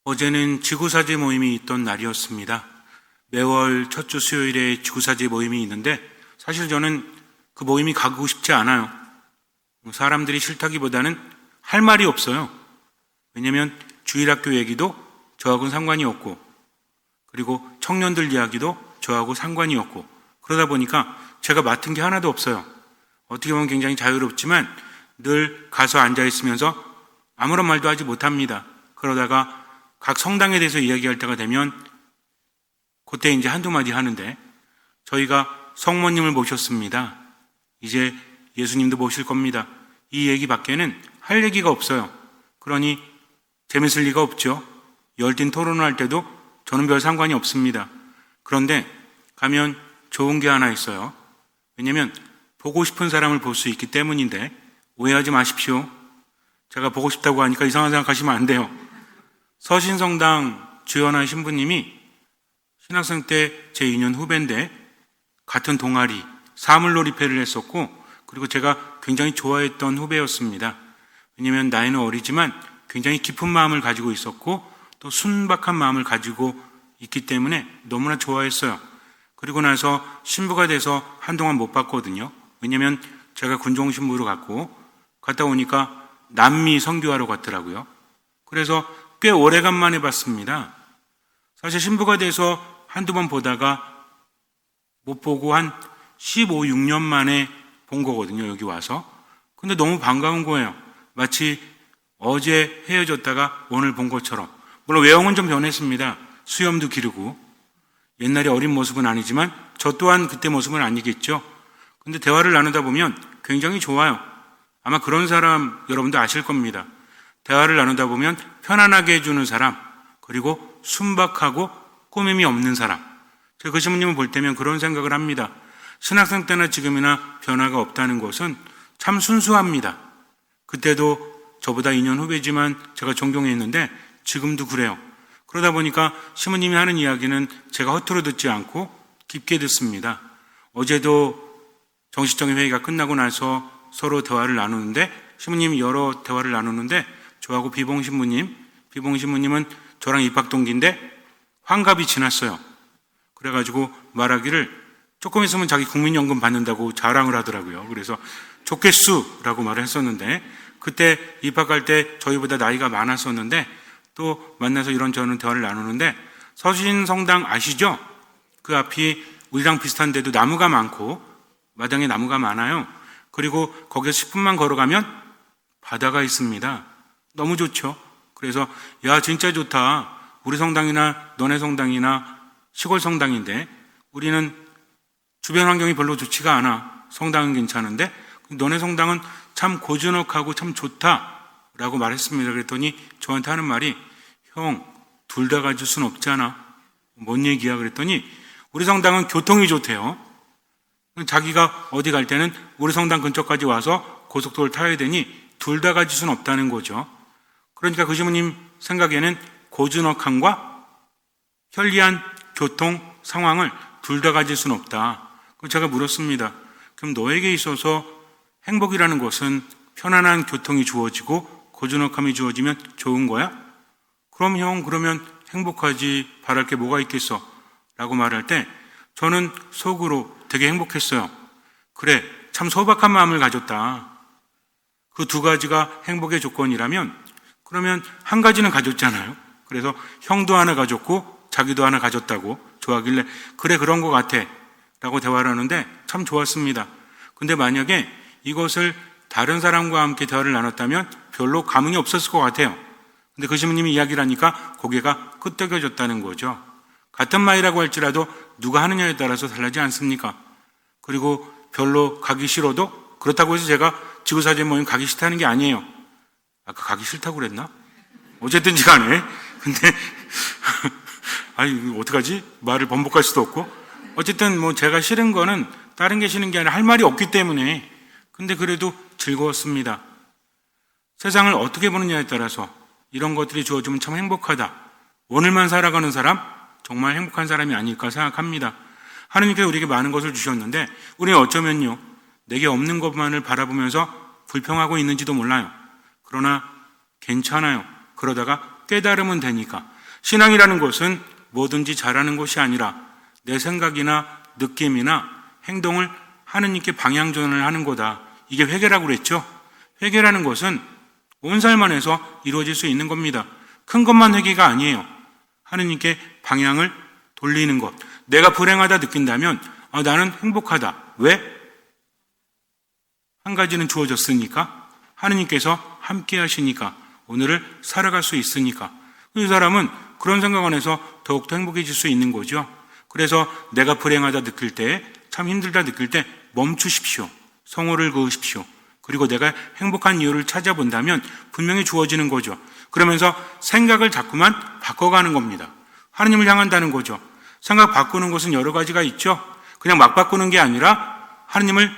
어제는 지구사제 모임이 있던 날이었습니다. 매월 첫 주 수요일에 지구사제 모임이 있는데 사실 저는 그 모임이 가고 싶지 않아요. 사람들이 싫다기보다는 할 말이 없어요. 왜냐하면 주일학교 얘기도 저하고는 상관이 없고, 그리고 청년들 이야기도 저하고 상관이 없고, 그러다 보니까 제가 맡은 게 하나도 없어요. 어떻게 보면 굉장히 자유롭지만 늘 가서 앉아있으면서 아무런 말도 하지 못합니다. 그러다가 각 성당에 대해서 이야기할 때가 되면 그때 이제 한두 마디 하는데, 저희가 성모님을 모셨습니다. 이제 예수님도 모실 겁니다. 이 얘기밖에는 할 얘기가 없어요. 그러니 재밌을 리가 없죠. 열띤 토론을 할 때도 저는 별 상관이 없습니다. 그런데 가면 좋은 게 하나 있어요. 왜냐하면 보고 싶은 사람을 볼 수 있기 때문인데 오해하지 마십시오. 제가 보고 싶다고 하니까 이상한 생각하시면 안 돼요. 서신성당 주연아 신부님이 신학생 때 제 2년 후배인데 같은 동아리 사물놀이패를 했었고, 그리고 제가 굉장히 좋아했던 후배였습니다. 왜냐하면 나이는 어리지만 굉장히 깊은 마음을 가지고 있었고 또 순박한 마음을 가지고 있기 때문에 너무나 좋아했어요. 그리고 나서 신부가 돼서 한동안 못 봤거든요. 왜냐하면 제가 군종 신부로 갔다 오니까 남미 선교하러 갔더라고요. 그래서 꽤 오래간만에 봤습니다. 사실 신부가 돼서 한두 번 보다가 못 보고 한 15, 6년 만에 본 거거든요, 여기 와서. 근데 너무 반가운 거예요. 마치 어제 헤어졌다가 오늘 본 것처럼. 물론 외형은 좀 변했습니다. 수염도 기르고. 옛날에 어린 모습은 아니지만 저 또한 그때 모습은 아니겠죠. 근데 대화를 나누다 보면 굉장히 좋아요. 아마 그런 사람 여러분도 아실 겁니다. 대화를 나누다 보면 편안하게 해주는 사람, 그리고 순박하고 꾸밈이 없는 사람. 제가 그 신부님을 볼 때면 그런 생각을 합니다. 신학생 때나 지금이나 변화가 없다는 것은 참 순수합니다. 그때도 저보다 2년 후배지만 제가 존경했는데 지금도 그래요. 그러다 보니까 신부님이 하는 이야기는 제가 허투루 듣지 않고 깊게 듣습니다. 어제도 정식적인 회의가 끝나고 나서 서로 대화를 나누는데, 신부님이 여러 대화를 나누는데 저하고 비봉 신부님은 저랑 입학 동기인데 환갑이 지났어요. 그래가지고 말하기를 조금 있으면 자기 국민연금 받는다고 자랑을 하더라고요. 그래서 좋겠수라고 말을 했었는데, 그때 입학할 때 저희보다 나이가 많았었는데 또 만나서 이런저런 대화를 나누는데, 서신성당 아시죠? 그 앞이 우리랑 비슷한데도 나무가 많고 마당에 나무가 많아요. 그리고 거기서 10분만 걸어가면 바다가 있습니다. 너무 좋죠. 그래서 야, 진짜 좋다. 우리 성당이나 너네 성당이나 시골 성당인데 우리는 주변 환경이 별로 좋지가 않아. 성당은 괜찮은데 너네 성당은 참 고즈넉하고 참 좋다라고 말했습니다. 그랬더니 저한테 하는 말이, 형, 둘 다 가질 순 없잖아. 뭔 얘기야? 그랬더니 우리 성당은 교통이 좋대요. 자기가 어디 갈 때는 우리 성당 근처까지 와서 고속도로를 타야 되니 둘 다 가질 순 없다는 거죠. 그러니까 그 신부님 생각에는 고즈넉함과 편리한 교통 상황을 둘 다 가질 수는 없다. 그래서 제가 물었습니다. 그럼 너에게 있어서 행복이라는 것은 편안한 교통이 주어지고 고즈넉함이 주어지면 좋은 거야? 그럼 형, 그러면 행복하지, 바랄 게 뭐가 있겠어? 라고 말할 때 저는 속으로 되게 행복했어요. 그래, 참 소박한 마음을 가졌다. 그 두 가지가 행복의 조건이라면 그러면 한 가지는 가졌잖아요. 그래서 형도 하나 가졌고 자기도 하나 가졌다고 좋아하길래 그래, 그런 것 같아 라고 대화를 하는데 참 좋았습니다. 근데 만약에 이것을 다른 사람과 함께 대화를 나눴다면 별로 감흥이 없었을 것 같아요. 근데 그 신부님이 이야기를 하니까 고개가 끄덕여졌다는 거죠. 같은 말이라고 할지라도 누가 하느냐에 따라서 다르지 않습니까? 그리고 별로 가기 싫어도 그렇다고 해서 제가 지구사제 모임 가기 싫다는 게 아니에요. 아까 가기 싫다고 그랬나? 어쨌든지 간에. 근데 아니, 어떡하지? 말을 번복할 수도 없고. 어쨌든 뭐 제가 싫은 거는 다른 게 싫은 게 아니라 할 말이 없기 때문에. 근데 그래도 즐거웠습니다. 세상을 어떻게 보느냐에 따라서 이런 것들이 주어지면 참 행복하다. 오늘만 살아가는 사람, 정말 행복한 사람이 아닐까 생각합니다. 하나님께서 우리에게 많은 것을 주셨는데 우리는 어쩌면요, 내게 없는 것만을 바라보면서 불평하고 있는지도 몰라요. 그러나 괜찮아요. 그러다가 깨달으면 되니까. 신앙이라는 것은 뭐든지 잘하는 것이 아니라 내 생각이나 느낌이나 행동을 하느님께 방향전환을 하는 거다. 이게 회개라고 그랬죠. 회개라는 것은 온 삶 안에서 이루어질 수 있는 겁니다. 큰 것만 회개가 아니에요. 하느님께 방향을 돌리는 것. 내가 불행하다 느낀다면 나는 행복하다. 왜? 한 가지는 주어졌으니까, 하느님께서 함께 하시니까, 오늘을 살아갈 수 있으니까. 이 사람은 그런 생각 안에서 더욱더 행복해질 수 있는 거죠. 그래서 내가 불행하다 느낄 때, 참 힘들다 느낄 때 멈추십시오. 성호를 그으십시오. 그리고 내가 행복한 이유를 찾아본다면 분명히 주어지는 거죠. 그러면서 생각을 자꾸만 바꿔가는 겁니다. 하느님을 향한다는 거죠. 생각 바꾸는 것은 여러 가지가 있죠. 그냥 막 바꾸는 게 아니라 하느님을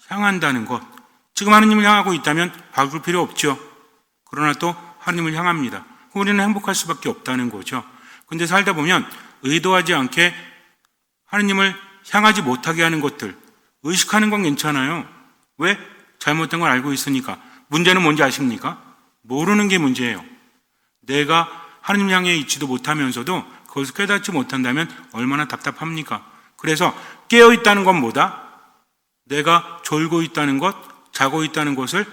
향한다는 것. 지금 하느님을 향하고 있다면 바꿀 필요 없죠. 그러나 또 하느님을 향합니다. 우리는 행복할 수밖에 없다는 거죠. 근데 살다 보면 의도하지 않게 하느님을 향하지 못하게 하는 것들, 의식하는 건 괜찮아요. 왜? 잘못된 걸 알고 있으니까. 문제는 뭔지 아십니까? 모르는 게 문제예요. 내가 하느님 향해 있지도 못하면서도 그것을 깨닫지 못한다면 얼마나 답답합니까? 그래서 깨어있다는 건 뭐다? 내가 졸고 있다는 것, 자고 있다는 것을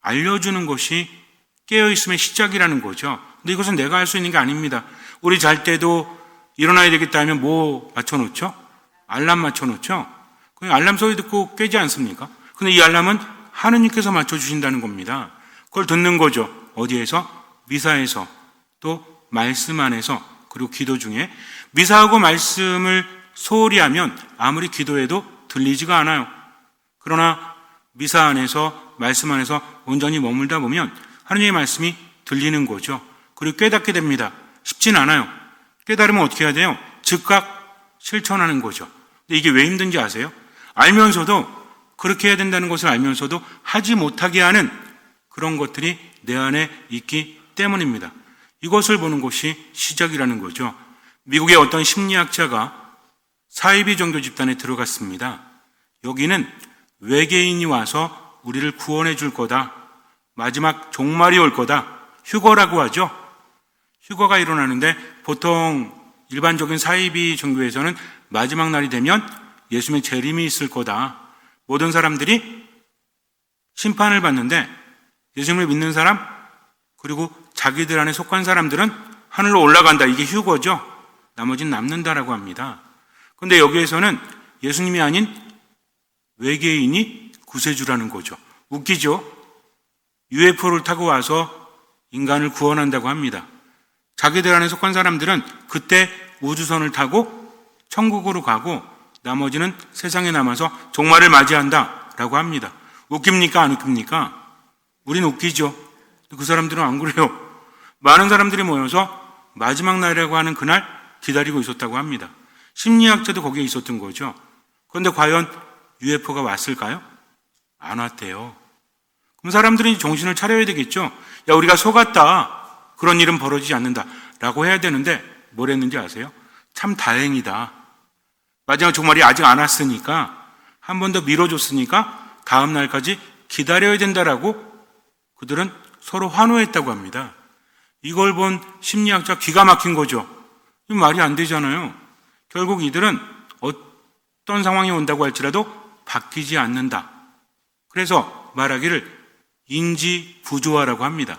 알려주는 것이 깨어있음의 시작이라는 거죠. 근데 이것은 내가 할 수 있는 게 아닙니다. 우리 잘 때도 일어나야 되겠다 하면 뭐 맞춰놓죠? 알람 맞춰놓죠? 그냥 알람 소리 듣고 깨지 않습니까? 근데 이 알람은 하느님께서 맞춰주신다는 겁니다. 그걸 듣는 거죠. 어디에서? 미사에서, 또 말씀 안에서, 그리고 기도 중에. 미사하고 말씀을 소홀히 하면 아무리 기도해도 들리지가 않아요. 그러나 미사 안에서, 말씀 안에서 온전히 머물다 보면 하느님의 말씀이 들리는 거죠. 그리고 깨닫게 됩니다. 쉽진 않아요. 깨달으면 어떻게 해야 돼요? 즉각 실천하는 거죠. 근데 이게 왜 힘든지 아세요? 알면서도, 그렇게 해야 된다는 것을 알면서도 하지 못하게 하는 그런 것들이 내 안에 있기 때문입니다. 이것을 보는 것이 시작이라는 거죠. 미국의 어떤 심리학자가 사이비 종교 집단에 들어갔습니다. 여기는 외계인이 와서 우리를 구원해 줄 거다. 마지막 종말이 올 거다. 휴거라고 하죠. 휴거가 일어나는데 보통 일반적인 사이비 종교에서는 마지막 날이 되면 예수님의 재림이 있을 거다. 모든 사람들이 심판을 받는데 예수님을 믿는 사람, 그리고 자기들 안에 속한 사람들은 하늘로 올라간다. 이게 휴거죠. 나머지는 남는다라고 합니다. 그런데 여기에서는 예수님이 아닌 외계인이 구세주라는 거죠. 웃기죠? UFO를 타고 와서 인간을 구원한다고 합니다. 자기들 안에 속한 사람들은 그때 우주선을 타고 천국으로 가고 나머지는 세상에 남아서 종말을 맞이한다라고 합니다. 웃깁니까? 안 웃깁니까? 우린 웃기죠. 그 사람들은 안 그래요. 많은 사람들이 모여서 마지막 날이라고 하는 그날 기다리고 있었다고 합니다. 심리학자도 거기에 있었던 거죠. 그런데 과연 UFO가 왔을까요? 안 왔대요. 그럼 사람들이 정신을 차려야 되겠죠. 야, 우리가 속았다. 그런 일은 벌어지지 않는다. 라고 해야 되는데 뭘 했는지 아세요? 참 다행이다. 마지막 종말이 아직 안 왔으니까, 한 번 더 미뤄줬으니까 다음 날까지 기다려야 된다라고 그들은 서로 환호했다고 합니다. 이걸 본 심리학자 기가 막힌 거죠. 이 말이 안 되잖아요. 결국 이들은 어떤 상황이 온다고 할지라도 바뀌지 않는다. 그래서 말하기를 인지부조화라고 합니다.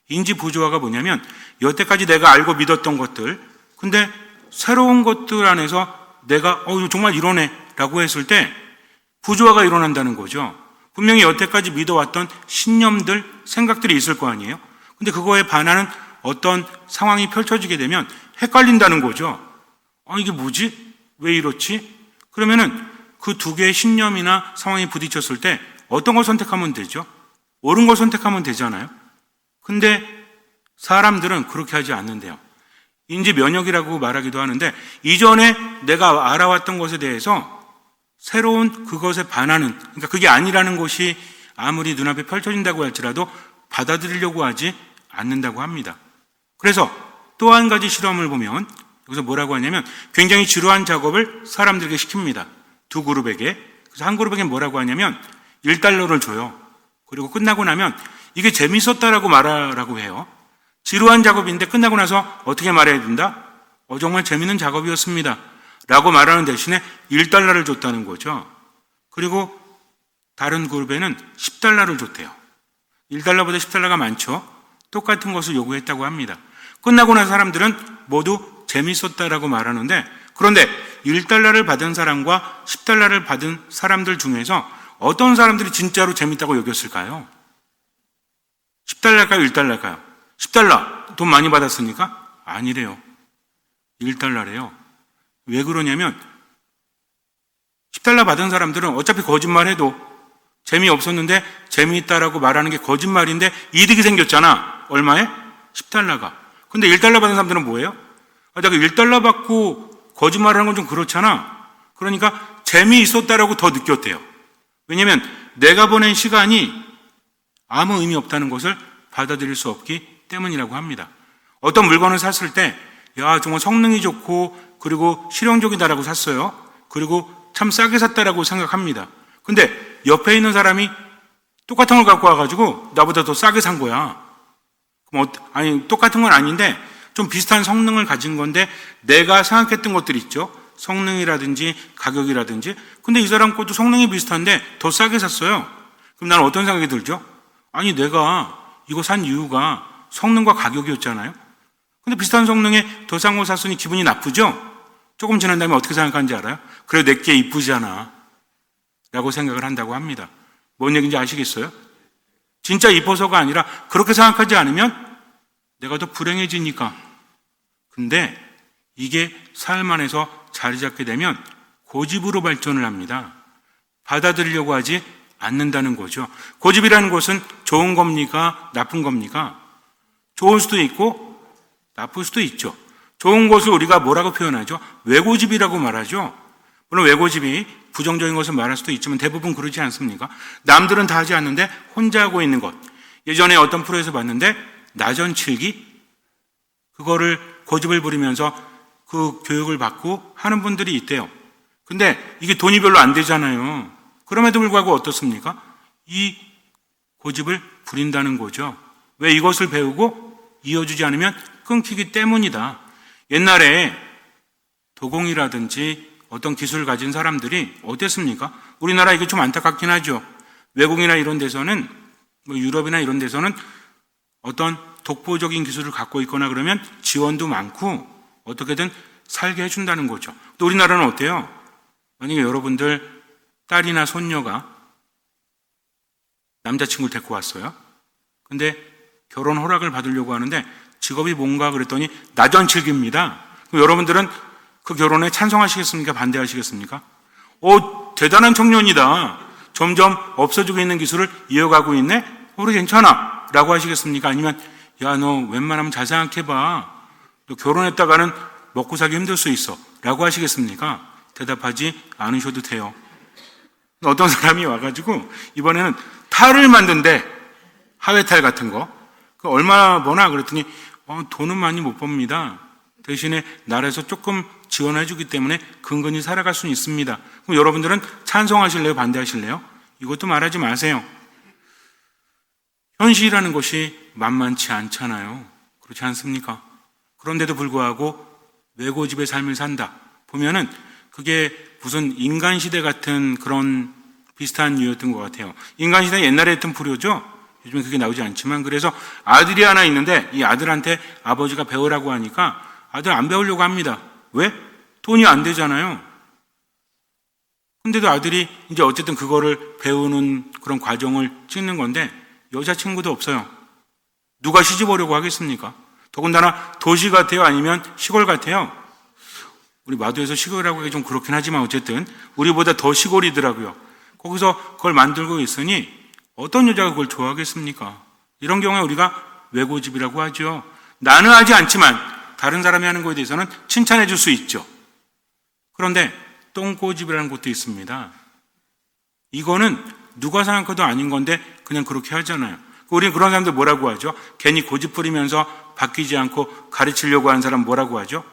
인지부조화가 뭐냐면 여태까지 내가 알고 믿었던 것들, 근데 새로운 것들 안에서 내가 이거 정말 이러네 라고 했을 때 부조화가 일어난다는 거죠. 분명히 여태까지 믿어왔던 신념들, 생각들이 있을 거 아니에요. 근데 그거에 반하는 어떤 상황이 펼쳐지게 되면 헷갈린다는 거죠. 이게 뭐지? 왜 이렇지? 그러면은 그 두 개의 신념이나 상황이 부딪혔을 때 어떤 걸 선택하면 되죠? 옳은 걸 선택하면 되잖아요. 근데 사람들은 그렇게 하지 않는데요. 인지 면역이라고 말하기도 하는데, 이전에 내가 알아왔던 것에 대해서 새로운 그것에 반하는, 그러니까 그게 아니라는 것이 아무리 눈앞에 펼쳐진다고 할지라도 받아들이려고 하지 않는다고 합니다. 그래서 또 한 가지 실험을 보면 여기서 뭐라고 하냐면 굉장히 지루한 작업을 사람들에게 시킵니다. 두 그룹에게. 그래서 한 그룹에게 뭐라고 하냐면 $1를 줘요. 그리고 끝나고 나면 이게 재밌었다라고 말하라고 해요. 지루한 작업인데 끝나고 나서 어떻게 말해야 된다? 정말 재밌는 작업이었습니다. 라고 말하는 대신에 1달러를 줬다는 거죠. 그리고 다른 그룹에는 10달러를 줬대요. 1달러보다 10달러가 많죠? 똑같은 것을 요구했다고 합니다. 끝나고 난 사람들은 모두 재밌었다라고 말하는데, 그런데 1달러를 받은 사람과 10달러를 받은 사람들 중에서 어떤 사람들이 진짜로 재밌다고 여겼을까요? 10달러일까요? 1달러일까요? 10달러. 돈 많이 받았으니까? 아니래요. 1달러래요. 왜 그러냐면 10달러 받은 사람들은 어차피 거짓말해도 재미없었는데 재미있다라고 말하는 게 거짓말인데 이득이 생겼잖아. 얼마에? 10달러가. 근데 1달러 받은 사람들은 뭐예요? 내가 1달러 받고 거짓말하는 건 좀 그렇잖아. 그러니까 재미있었다라고 더 느꼈대요. 왜냐면 내가 보낸 시간이 아무 의미 없다는 것을 받아들일 수 없기 때문이라고 합니다. 어떤 물건을 샀을 때 야, 정말 성능이 좋고 그리고 실용적이다라고 샀어요. 그리고 참 싸게 샀다라고 생각합니다. 근데 옆에 있는 사람이 똑같은 걸 갖고 와가지고 나보다 더 싸게 산 거야. 그럼 아니 똑같은 건 아닌데 좀 비슷한 성능을 가진 건데 내가 생각했던 것들이 있죠. 성능이라든지 가격이라든지. 근데 이 사람 것도 성능이 비슷한데 더 싸게 샀어요. 그럼 나는 어떤 생각이 들죠? 아니 내가 이거 산 이유가 성능과 가격이었잖아요. 근데 비슷한 성능에 더 싼 거 샀으니 기분이 나쁘죠? 조금 지난 다음에 어떻게 생각하는지 알아요? 그래 내게 이쁘잖아 라고 생각을 한다고 합니다. 뭔 얘기인지 아시겠어요? 진짜 이뻐서가 아니라 그렇게 생각하지 않으면 내가 더 불행해지니까. 근데 이게 삶 안에서 자리 잡게 되면 고집으로 발전을 합니다. 받아들이려고 하지 않는다는 거죠. 고집이라는 것은 좋은 겁니까? 나쁜 겁니까? 좋을 수도 있고 나쁠 수도 있죠. 좋은 것을 우리가 뭐라고 표현하죠? 외고집이라고 말하죠. 물론 외고집이 부정적인 것을 말할 수도 있지만 대부분 그러지 않습니까? 남들은 다 하지 않는데 혼자 하고 있는 것. 예전에 어떤 프로에서 봤는데 나전칠기? 그거를 고집을 부리면서 그 교육을 받고 하는 분들이 있대요. 근데 이게 돈이 별로 안 되잖아요. 그럼에도 불구하고 어떻습니까? 이 고집을 부린다는 거죠. 왜 이것을 배우고 이어주지 않으면 끊기기 때문이다. 옛날에 도공이라든지 어떤 기술을 가진 사람들이 어땠습니까? 우리나라 이게 좀 안타깝긴 하죠. 외국이나 이런 데서는 유럽이나 이런 데서는 어떤 독보적인 기술을 갖고 있거나 그러면 지원도 많고 어떻게든 살게 해준다는 거죠. 또 우리나라는 어때요? 만약에 여러분들 딸이나 손녀가 남자친구를 데리고 왔어요. 근데 결혼 허락을 받으려고 하는데 직업이 뭔가 그랬더니 나전칠기입니다. 그럼 여러분들은 그 결혼에 찬성하시겠습니까? 반대하시겠습니까? 대단한 청년이다. 점점 없어지고 있는 기술을 이어가고 있네? 그래 괜찮아. 라고 하시겠습니까? 아니면 야, 너 웬만하면 잘 생각해봐. 너 결혼했다가는 먹고 살기 힘들 수 있어. 라고 하시겠습니까? 대답하지 않으셔도 돼요. 어떤 사람이 와가지고 이번에는 탈을 만든대. 하회탈 같은 거. 그 얼마 버나? 그랬더니 돈은 많이 못 법니다. 대신에 나라에서 조금 지원해 주기 때문에 근근히 살아갈 수는 있습니다. 그럼 여러분들은 찬성하실래요? 반대하실래요? 이것도 말하지 마세요. 현실이라는 것이 만만치 않잖아요. 그렇지 않습니까? 그런데도 불구하고 외고집의 삶을 산다. 보면은 그게 무슨 인간시대 같은 그런 비슷한 이유였던 것 같아요. 인간시대 옛날에 했던 불효죠? 요즘은 그게 나오지 않지만 그래서 아들이 하나 있는데 이 아들한테 아버지가 배우라고 하니까 아들 안 배우려고 합니다. 왜? 돈이 안 되잖아요. 근데도 아들이 이제 어쨌든 그거를 배우는 그런 과정을 찍는 건데 여자친구도 없어요. 누가 시집 오려고 하겠습니까? 더군다나 도시 같아요? 아니면 시골 같아요? 우리 마도에서 시골이라고 하기 좀 그렇긴 하지만 어쨌든 우리보다 더 시골이더라고요. 거기서 그걸 만들고 있으니 어떤 여자가 그걸 좋아하겠습니까? 이런 경우에 우리가 외고집이라고 하죠. 나는 하지 않지만 다른 사람이 하는 것에 대해서는 칭찬해 줄 수 있죠. 그런데 똥꼬집이라는 것도 있습니다. 이거는 누가 생각해도 아닌 건데 그냥 그렇게 하잖아요. 우리는 그런 사람들 뭐라고 하죠? 괜히 고집 부리면서 바뀌지 않고 가르치려고 하는 사람 뭐라고 하죠?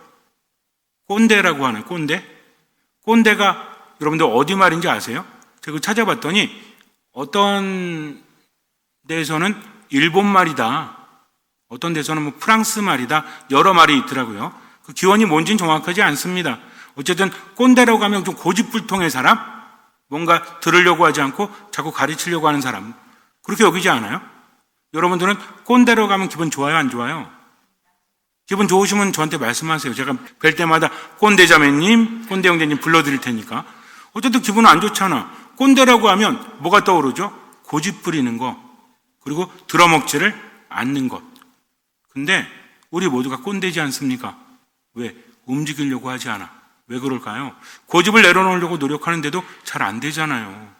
꼰대라고 하는 꼰대? 꼰대가 여러분들 어디 말인지 아세요? 제가 찾아봤더니 어떤 데에서는 일본 말이다. 어떤 데서는 뭐 프랑스 말이다, 여러 말이 있더라고요. 그 기원이 뭔지는 정확하지 않습니다. 어쨌든 꼰대라고 하면 좀 고집불통의 사람, 뭔가 들으려고 하지 않고 자꾸 가르치려고 하는 사람, 그렇게 여기지 않아요? 여러분들은 꼰대라고 하면 기분 좋아요, 안 좋아요? 기분 좋으시면 저한테 말씀하세요. 제가 뵐 때마다 꼰대자매님, 꼰대형제님 불러드릴 테니까. 어쨌든 기분은 안 좋잖아. 꼰대라고 하면 뭐가 떠오르죠? 고집 부리는 거, 그리고 들어먹지를 않는 것. 근데 우리 모두가 꼰대지 않습니까? 왜? 움직이려고 하지 않아. 왜 그럴까요? 고집을 내려놓으려고 노력하는데도 잘 안 되잖아요.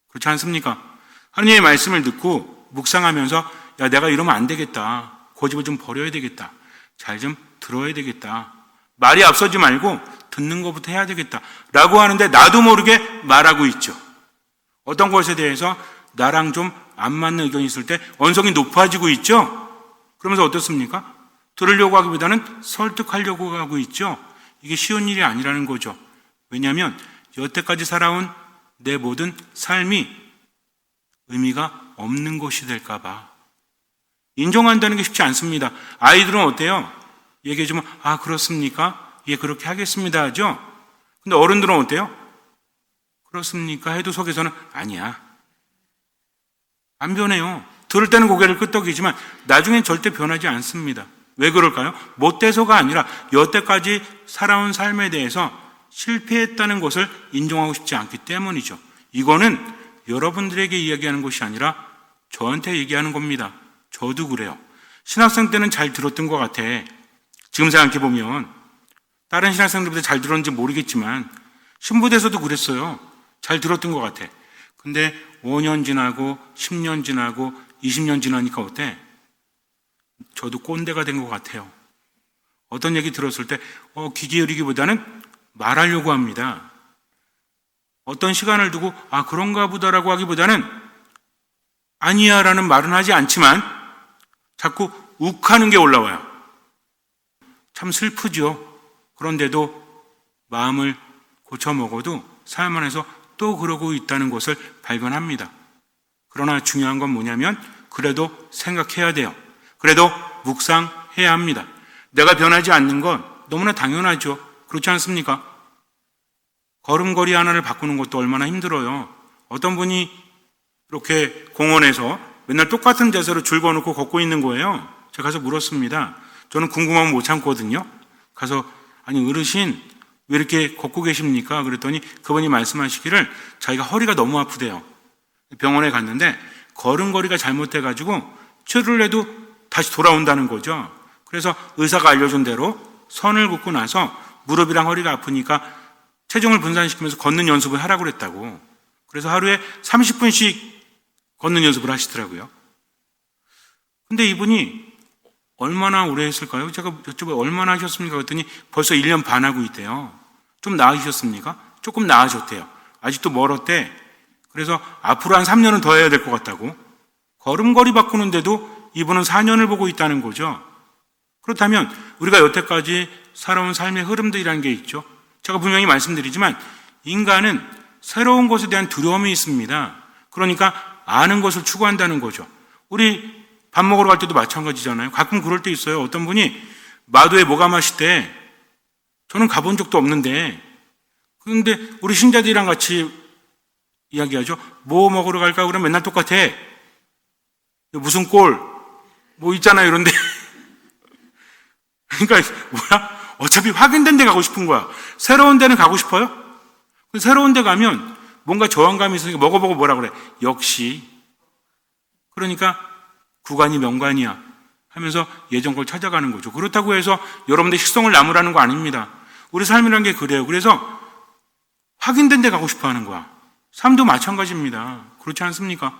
그렇지 않습니까? 하나님의 말씀을 듣고 묵상하면서 야, 내가 이러면 안 되겠다. 고집을 좀 버려야 되겠다. 잘 좀 들어야 되겠다. 말이 앞서지 말고 듣는 것부터 해야 되겠다. 라고 하는데 나도 모르게 말하고 있죠. 어떤 것에 대해서 나랑 좀 안 맞는 의견이 있을 때 언성이 높아지고 있죠. 그러면서 어떻습니까? 들으려고 하기보다는 설득하려고 하고 있죠. 이게 쉬운 일이 아니라는 거죠. 왜냐하면 여태까지 살아온 내 모든 삶이 의미가 없는 것이 될까 봐. 인정한다는 게 쉽지 않습니다. 아이들은 어때요? 얘기해주면 아 그렇습니까? 예 그렇게 하겠습니다 하죠. 근데 어른들은 어때요? 그렇습니까? 해도 속에서는 아니야. 안 변해요. 들을 때는 고개를 끄덕이지만 나중엔 절대 변하지 않습니다. 왜 그럴까요? 못돼서가 아니라 여태까지 살아온 삶에 대해서 실패했다는 것을 인정하고 싶지 않기 때문이죠. 이거는 여러분들에게 이야기하는 것이 아니라 저한테 얘기하는 겁니다. 저도 그래요. 신학생 때는 잘 들었던 것 같아. 지금 생각해보면 다른 신학생들보다 잘 들었는지 모르겠지만 신부대에서도 그랬어요. 잘 들었던 것 같아. 근데 5년 지나고 10년 지나고 20년 지나니까 어때? 저도 꼰대가 된 것 같아요. 어떤 얘기 들었을 때 귀 기울이기보다는 말하려고 합니다. 어떤 시간을 두고 아 그런가 보다라고 하기보다는 아니야 라는 말은 하지 않지만 자꾸 욱하는 게 올라와요. 참 슬프죠. 그런데도 마음을 고쳐먹어도 삶 안에서 또 그러고 있다는 것을 발견합니다. 그러나 중요한 건 뭐냐면 그래도 생각해야 돼요. 그래도 묵상해야 합니다. 내가 변하지 않는 건 너무나 당연하죠. 그렇지 않습니까? 걸음걸이 하나를 바꾸는 것도 얼마나 힘들어요. 어떤 분이 이렇게 공원에서 맨날 똑같은 자세로 줄 그어놓고 걷고 있는 거예요. 제가 가서 물었습니다. 저는 궁금하면 못 참거든요. 가서 아니 어르신 왜 이렇게 걷고 계십니까? 그랬더니 그분이 말씀하시기를 자기가 허리가 너무 아프대요. 병원에 갔는데 걸음걸이가 잘못돼가지고 치료를 해도 다시 돌아온다는 거죠. 그래서 의사가 알려준 대로 선을 긋고 나서 무릎이랑 허리가 아프니까 체중을 분산시키면서 걷는 연습을 하라고 그랬다고. 그래서 하루에 30분씩 걷는 연습을 하시더라고요. 근데 이분이 얼마나 오래 했을까요? 제가 여쭤봐요. 얼마나 하셨습니까? 그랬더니 벌써 1년 반 하고 있대요. 좀 나아지셨습니까? 조금 나아졌대요. 아직도 멀었대. 그래서 앞으로 한 3년은 더 해야 될 것 같다고. 걸음걸이 바꾸는데도 이분은 4년을 보고 있다는 거죠. 그렇다면 우리가 여태까지 살아온 삶의 흐름들이라는 게 있죠. 제가 분명히 말씀드리지만 인간은 새로운 것에 대한 두려움이 있습니다. 그러니까 아는 것을 추구한다는 거죠. 우리 밥 먹으러 갈 때도 마찬가지잖아요. 가끔 그럴 때 있어요. 어떤 분이 마도에 뭐가 맛있대. 저는 가본 적도 없는데. 그런데 우리 신자들이랑 같이 이야기하죠. 뭐 먹으러 갈까? 그러면 맨날 똑같아. 무슨 꼴? 뭐 있잖아요. 이런데. 그러니까 뭐야? 어차피 확인된 데 가고 싶은 거야. 새로운 데는 가고 싶어요? 새로운 데 가면 뭔가 저항감이 있으니까 먹어보고 뭐라 그래. 역시. 그러니까 구간이 명관이야 하면서 예전 걸 찾아가는 거죠. 그렇다고 해서 여러분들 식성을 나무라는 거 아닙니다. 우리 삶이라는 게 그래요. 그래서 확인된 데 가고 싶어 하는 거야. 삶도 마찬가지입니다. 그렇지 않습니까?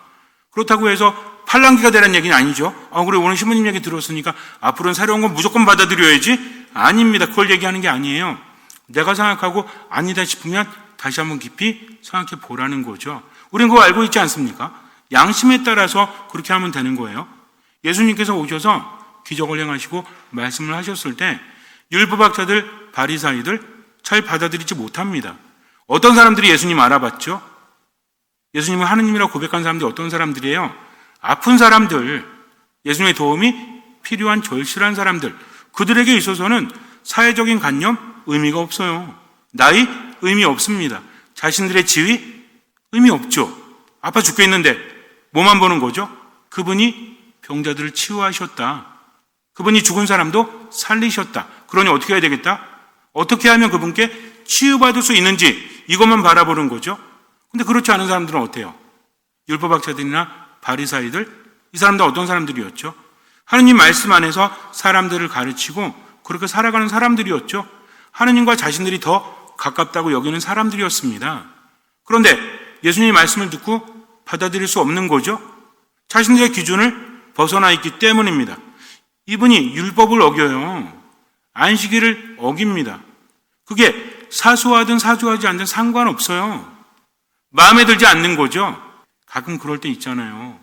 그렇다고 해서 팔랑귀가 되라는 얘기는 아니죠. 그래 오늘 신부님 얘기 들었으니까 앞으로는 새로운 건 무조건 받아들여야지. 아닙니다. 그걸 얘기하는 게 아니에요. 내가 생각하고 아니다 싶으면 다시 한번 깊이 생각해 보라는 거죠. 우리는 그거 알고 있지 않습니까? 양심에 따라서 그렇게 하면 되는 거예요. 예수님께서 오셔서 기적을 행하시고 말씀을 하셨을 때 율법학자들, 바리사이들 잘 받아들이지 못합니다. 어떤 사람들이 예수님 알아봤죠? 예수님을 하느님이라고 고백한 사람들이 어떤 사람들이에요? 아픈 사람들, 예수님의 도움이 필요한 절실한 사람들, 그들에게 있어서는 사회적인 관념 의미가 없어요. 나이 의미 없습니다. 자신들의 지위 의미 없죠. 아파 죽겠는데 뭐만 보는 거죠? 그분이 병자들을 치유하셨다. 그분이 죽은 사람도 살리셨다. 그러니 어떻게 해야 되겠다? 어떻게 하면 그분께 치유받을 수 있는지 이것만 바라보는 거죠. 근데 그렇지 않은 사람들은 어때요? 율법학자들이나 바리사이들, 이 사람들 어떤 사람들이었죠? 하느님 말씀 안에서 사람들을 가르치고 그렇게 살아가는 사람들이었죠. 하느님과 자신들이 더 가깝다고 여기는 사람들이었습니다. 그런데 예수님의 말씀을 듣고 받아들일 수 없는 거죠. 자신들의 기준을 벗어나 있기 때문입니다. 이분이 율법을 어겨요. 안식일을 어깁니다. 그게 사소하든 사소하지 않든 상관없어요. 마음에 들지 않는 거죠. 가끔 그럴 때 있잖아요.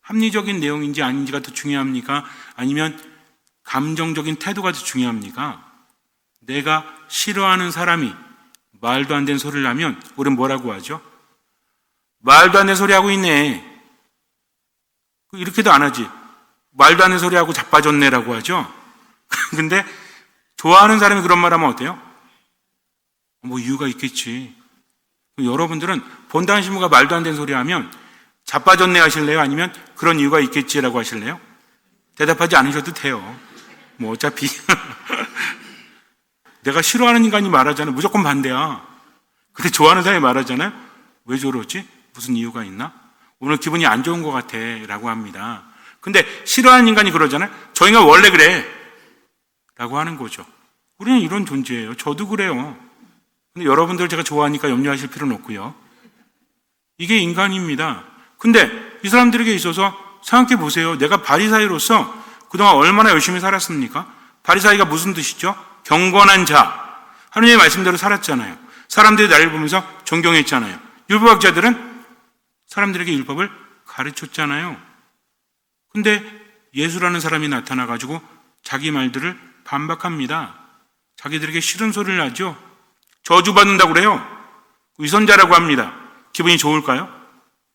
합리적인 내용인지 아닌지가 더 중요합니까? 아니면 감정적인 태도가 더 중요합니까? 내가 싫어하는 사람이 말도 안 되는 소리를 하면 우리는 뭐라고 하죠? 말도 안 되는 소리 하고 있네. 이렇게도 안 하지. 말도 안 되는 소리 하고 자빠졌네라고 하죠. 근데 좋아하는 사람이 그런 말 하면 어때요? 뭐 이유가 있겠지. 여러분들은 본다는 신부가 말도 안 되는 소리 하면 자빠졌네 하실래요? 아니면 그런 이유가 있겠지라고 하실래요? 대답하지 않으셔도 돼요. 뭐 어차피 내가 싫어하는 인간이 말하잖아요. 무조건 반대야. 근데 좋아하는 사람이 말하잖아요. 왜 저러지? 무슨 이유가 있나? 오늘 기분이 안 좋은 것 같아 라고 합니다. 근데 싫어하는 인간이 그러잖아요. 저 인간 원래 그래 라고 하는 거죠. 우리는 이런 존재예요. 저도 그래요. 근데 여러분들 제가 좋아하니까 염려하실 필요는 없고요. 이게 인간입니다. 근데 이 사람들에게 있어서 생각해 보세요. 내가 바리사이로서 그동안 얼마나 열심히 살았습니까? 바리사이가 무슨 뜻이죠? 경건한 자. 하느님의 말씀대로 살았잖아요. 사람들이 나를 보면서 존경했잖아요. 율법학자들은 사람들에게 율법을 가르쳤잖아요. 근데 예수라는 사람이 나타나가지고 자기 말들을 반박합니다. 자기들에게 싫은 소리를 하죠. 저주받는다고 그래요. 위선자라고 합니다. 기분이 좋을까요?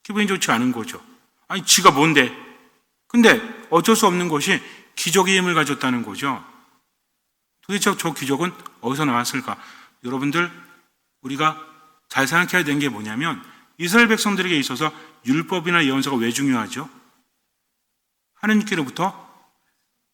기분이 좋지 않은 거죠. 아니, 지가 뭔데? 근데 어쩔 수 없는 것이 기적의 힘을 가졌다는 거죠. 도대체 저 기적은 어디서 나왔을까? 여러분들, 우리가 잘 생각해야 되는 게 뭐냐면 이스라엘 백성들에게 있어서 율법이나 예언서가 왜 중요하죠? 하느님께로부터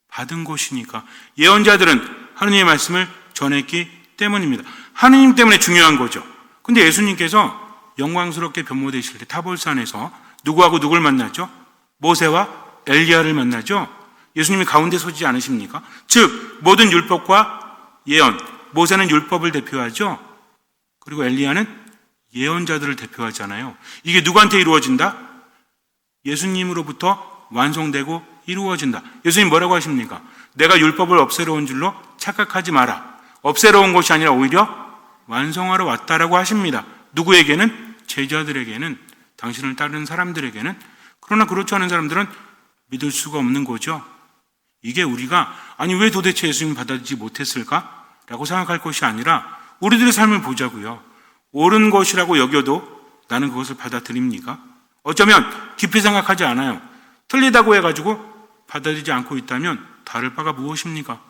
받은 것이니까. 예언자들은 하느님의 말씀을 전했기 때문입니다. 하느님 때문에 중요한 거죠. 근데 예수님께서 영광스럽게 변모되실 때 타볼산에서 누구하고 누굴 만났죠? 모세와 엘리야를 만나죠. 예수님이 가운데 서지 않으십니까? 즉 모든 율법과 예언, 모세는 율법을 대표하죠. 그리고 엘리야는 예언자들을 대표하잖아요. 이게 누구한테 이루어진다? 예수님으로부터 완성되고 이루어진다. 예수님 뭐라고 하십니까? 내가 율법을 없애러 온 줄로 착각하지 마라. 없애러 온 것이 아니라 오히려 완성하러 왔다라고 하십니다. 누구에게는? 제자들에게는, 당신을 따르는 사람들에게는. 그러나 그렇지 않은 사람들은 믿을 수가 없는 거죠. 이게 우리가 아니 왜 도대체 예수님 받아들이지 못했을까? 라고 생각할 것이 아니라 우리들의 삶을 보자고요. 옳은 것이라고 여겨도 나는 그것을 받아들입니까? 어쩌면 깊이 생각하지 않아요. 틀리다고 해가지고 받아들이지 않고 있다면 다를 바가 무엇입니까?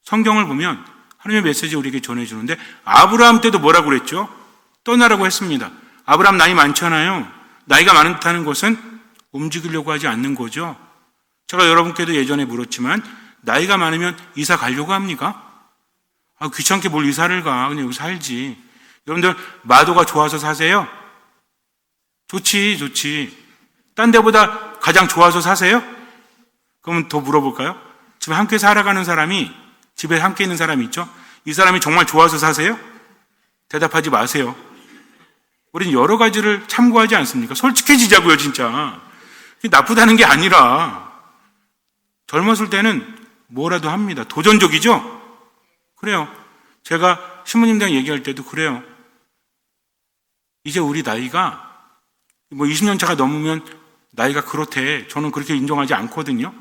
성경을 보면 하나님의 메시지 우리에게 전해주는데 아브라함 때도 뭐라고 그랬죠? 떠나라고 했습니다. 아브라함 나이 많잖아요. 나이가 많다는 것은 움직이려고 하지 않는 거죠. 제가 여러분께도 예전에 물었지만 나이가 많으면 이사 가려고 합니까? 귀찮게 뭘 이사를 가. 그냥 여기 살지. 여러분들 마도가 좋아서 사세요? 좋지. 딴 데보다 가장 좋아서 사세요? 그러면 더 물어볼까요? 집에 함께 살아가는 사람이, 집에 함께 있는 사람이 있죠? 이 사람이 정말 좋아서 사세요? 대답하지 마세요. 우리는 여러 가지를 참고하지 않습니까? 솔직해지자고요, 진짜. 나쁘다는 게 아니라 젊었을 때는 뭐라도 합니다. 도전적이죠? 그래요. 제가 신부님들랑 얘기할 때도 그래요. 이제 우리 나이가 20년 차가 넘으면 나이가 그렇대. 저는 그렇게 인정하지 않거든요.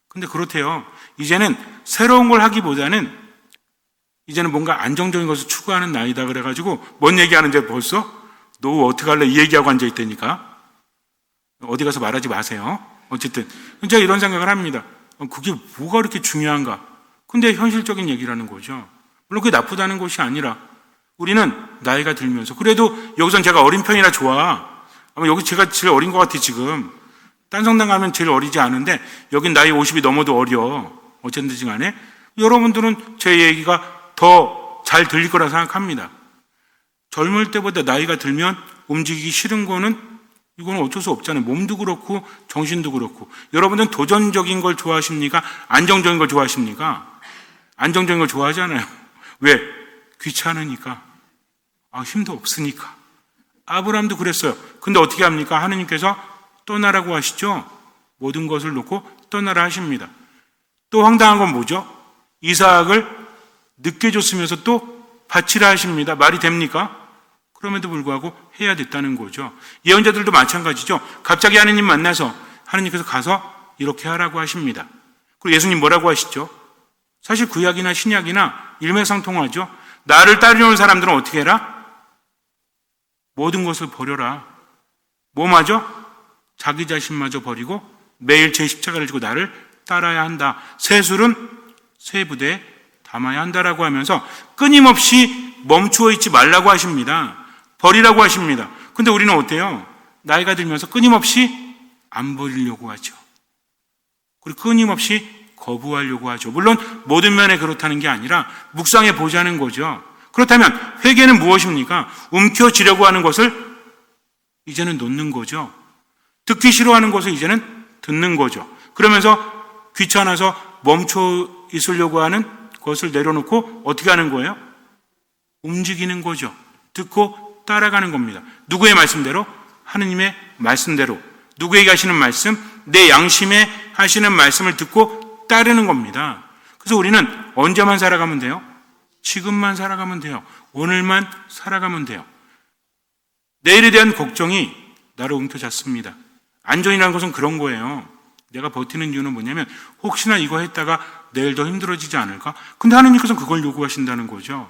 근데 그렇대요. 이제는 새로운 걸 하기보다는 이제는 뭔가 안정적인 것을 추구하는 나이다 그래가지고 뭔 얘기하는데 벌써 너 어떡할래? 이 얘기하고 앉아있다니까. 어디 가서 말하지 마세요. 어쨌든 제가 이런 생각을 합니다. 그게 뭐가 그렇게 중요한가? 근데 현실적인 얘기라는 거죠. 물론 그게 나쁘다는 것이 아니라 우리는 나이가 들면서, 그래도 여기선 제가 어린 편이라 좋아. 아마 여기 제가 제일 어린 것 같아, 지금. 딴 성당 가면 제일 어리지 않은데 여긴 나이 50이 넘어도 어려. 어쨌든지 간에 여러분들은 제 얘기가 더 잘 들릴 거라 생각합니다. 젊을 때보다 나이가 들면 움직이기 싫은 거는 이거는 어쩔 수 없잖아요. 몸도 그렇고 정신도 그렇고. 여러분은 도전적인 걸 좋아하십니까? 안정적인 걸 좋아하십니까? 안정적인 걸 좋아하잖아요. 왜? 귀찮으니까. 힘도 없으니까. 아브라함도 그랬어요. 근데 어떻게 합니까? 하느님께서 떠나라고 하시죠. 모든 것을 놓고 떠나라 하십니다. 또 황당한 건 뭐죠? 이삭을 늦게 줬으면서 또 바치라 하십니다. 말이 됩니까? 그럼에도 불구하고 해야 됐다는 거죠. 예언자들도 마찬가지죠. 갑자기 하느님 만나서 하느님께서 가서 이렇게 하라고 하십니다. 그리고 예수님 뭐라고 하시죠? 사실 구약이나 신약이나 일맥상통하죠. 나를 따르려는 사람들은 어떻게 해라? 모든 것을 버려라. 뭐마저? 자기 자신마저 버리고 매일 제 십자가를 지고 나를 따라야 한다. 새 술은 새 부대에 담아야 한다라고 하면서 끊임없이 멈추어 있지 말라고 하십니다. 버리라고 하십니다. 근데 우리는 어때요? 나이가 들면서 끊임없이 안 버리려고 하죠. 그리고 끊임없이 거부하려고 하죠. 물론 모든 면에 그렇다는 게 아니라 묵상해 보자는 거죠. 그렇다면 회개는 무엇입니까? 움켜쥐려고 하는 것을 이제는 놓는 거죠. 듣기 싫어하는 것을 이제는 듣는 거죠. 그러면서 귀찮아서 멈춰 있으려고 하는 것을 내려놓고 어떻게 하는 거예요? 움직이는 거죠. 듣고 따라가는 겁니다. 누구의 말씀대로? 하느님의 말씀대로. 누구에게 하시는 말씀? 내 양심에 하시는 말씀을 듣고 따르는 겁니다. 그래서 우리는 언제만 살아가면 돼요? 지금만 살아가면 돼요. 오늘만 살아가면 돼요. 내일에 대한 걱정이 나를 움켜잡습니다. 안전이라는 것은 그런 거예요. 내가 버티는 이유는 뭐냐면 혹시나 이거 했다가 내일 더 힘들어지지 않을까? 근데 하느님께서는 그걸 요구하신다는 거죠.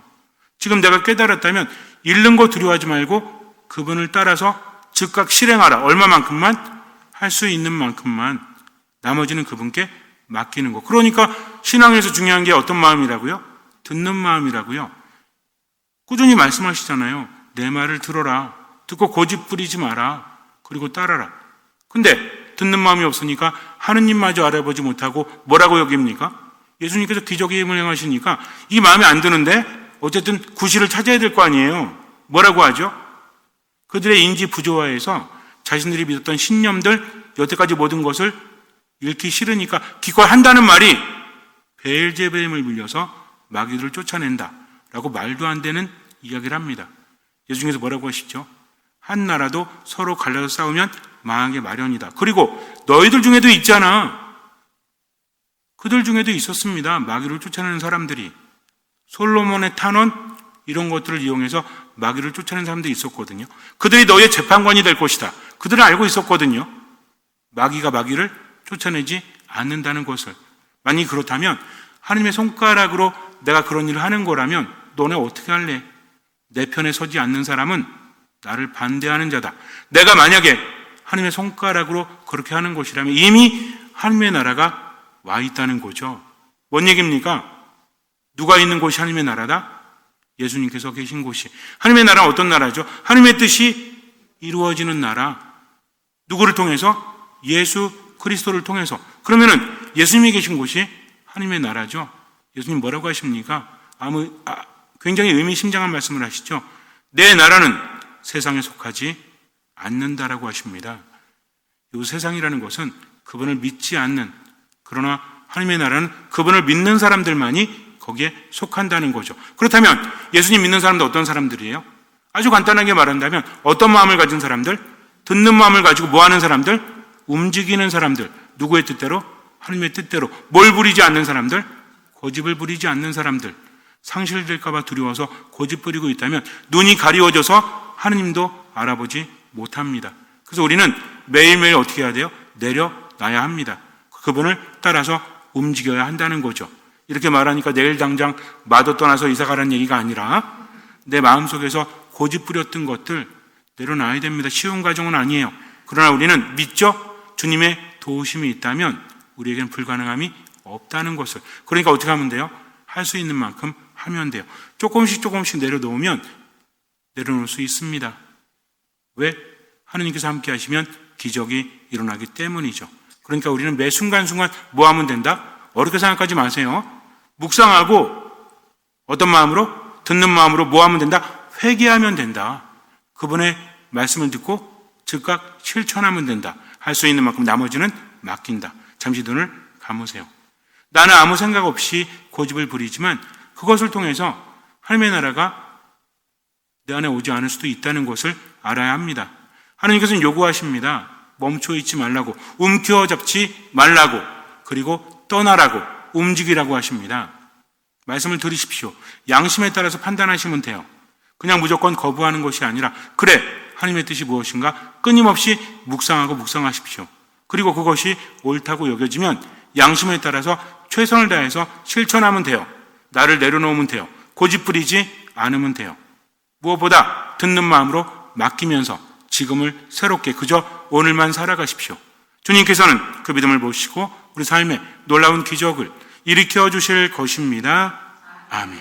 지금 내가 깨달았다면 잃는 거 두려워하지 말고 그분을 따라서 즉각 실행하라. 얼마만큼만? 할 수 있는 만큼만. 나머지는 그분께 맡기는 거. 그러니까 신앙에서 중요한 게 어떤 마음이라고요? 듣는 마음이라고요. 꾸준히 말씀하시잖아요. 내 말을 들어라. 듣고 고집 부리지 마라. 그리고 따라라. 근데 듣는 마음이 없으니까 하느님마저 알아보지 못하고 뭐라고 여깁니까? 예수님께서 기적의 힘을 행하시니까 이 마음에 안 드는데 어쨌든 구실을 찾아야 될 거 아니에요. 뭐라고 하죠? 그들의 인지 부조화에서 자신들이 믿었던 신념들, 여태까지 모든 것을 잃기 싫으니까 기껏 한다는 말이 베엘제불의 힘을 빌려서 마귀들을 쫓아낸다 라고 말도 안 되는 이야기를 합니다. 예수님께서 뭐라고 하시죠? 한 나라도 서로 갈라서 싸우면 망하게 마련이다. 그리고 너희들 중에도 있잖아. 그들 중에도 있었습니다. 마귀를 쫓아내는 사람들이. 솔로몬의 탄원 이런 것들을 이용해서 마귀를 쫓아내는 사람들이 있었거든요. 그들이 너희의 재판관이 될 것이다. 그들은 알고 있었거든요. 마귀가 마귀를 쫓아내지 않는다는 것을. 만약에 그렇다면 하나님의 손가락으로 내가 그런 일을 하는 거라면 너네 어떻게 할래? 내 편에 서지 않는 사람은 나를 반대하는 자다. 내가 만약에 하나님의 손가락으로 그렇게 하는 것이라면 이미 하나님의 나라가 와 있다는 거죠. 뭔 얘기입니까? 누가 있는 곳이 하나님의 나라다? 예수님께서 계신 곳이. 하나님의 나라는 어떤 나라죠? 하나님의 뜻이 이루어지는 나라. 누구를 통해서? 예수 그리스도를 통해서. 그러면은 예수님이 계신 곳이 하나님의 나라죠. 예수님 뭐라고 하십니까? 굉장히 의미심장한 말씀을 하시죠. 내 나라는 세상에 속하지 않는다라고 하십니다. 이 세상이라는 것은 그분을 믿지 않는, 그러나 하나님의 나라는 그분을 믿는 사람들만이 거기에 속한다는 거죠. 그렇다면 예수님 믿는 사람들 어떤 사람들이에요? 아주 간단하게 말한다면 어떤 마음을 가진 사람들? 듣는 마음을 가지고 뭐 하는 사람들? 움직이는 사람들. 누구의 뜻대로? 하나님의 뜻대로. 뭘 부리지 않는 사람들? 고집을 부리지 않는 사람들. 상실될까 봐 두려워서 고집 부리고 있다면 눈이 가리워져서 하느님도 알아보지 못합니다. 그래서 우리는 매일매일 어떻게 해야 돼요? 내려놔야 합니다. 그분을 따라서 움직여야 한다는 거죠. 이렇게 말하니까 내일 당장 마도 떠나서 이사가라는 얘기가 아니라 내 마음속에서 고집 부렸던 것들 내려놔야 됩니다. 쉬운 과정은 아니에요. 그러나 우리는 믿죠? 주님의 도우심이 있다면 우리에겐 불가능함이 없다는 것을. 그러니까 어떻게 하면 돼요? 할 수 있는 만큼 하면 돼요. 조금씩 내려놓으면 내려놓을 수 있습니다. 왜? 하느님께서 함께 하시면 기적이 일어나기 때문이죠. 그러니까 우리는 매 순간순간 뭐 하면 된다? 어렵게 생각하지 마세요. 묵상하고 어떤 마음으로? 듣는 마음으로 뭐 하면 된다? 회개하면 된다. 그분의 말씀을 듣고 즉각 실천하면 된다. 할 수 있는 만큼 나머지는 맡긴다. 잠시 눈을 감으세요. 나는 아무 생각 없이 고집을 부리지만 그것을 통해서 하나님의 나라가 내 안에 오지 않을 수도 있다는 것을 알아야 합니다. 하나님께서는 요구하십니다. 멈춰 있지 말라고, 움켜잡지 말라고, 그리고 떠나라고, 움직이라고 하십니다. 말씀을 들으십시오. 양심에 따라서 판단하시면 돼요. 그냥 무조건 거부하는 것이 아니라 그래, 하나님의 뜻이 무엇인가 끊임없이 묵상하십시오. 그리고 그것이 옳다고 여겨지면 양심에 따라서 최선을 다해서 실천하면 돼요. 나를 내려놓으면 돼요. 고집 부리지 않으면 돼요. 무엇보다 듣는 마음으로 맡기면서 지금을 새롭게 그저 오늘만 살아가십시오. 주님께서는 그 믿음을 보시고 우리 삶에 놀라운 기적을 일으켜 주실 것입니다. 아멘.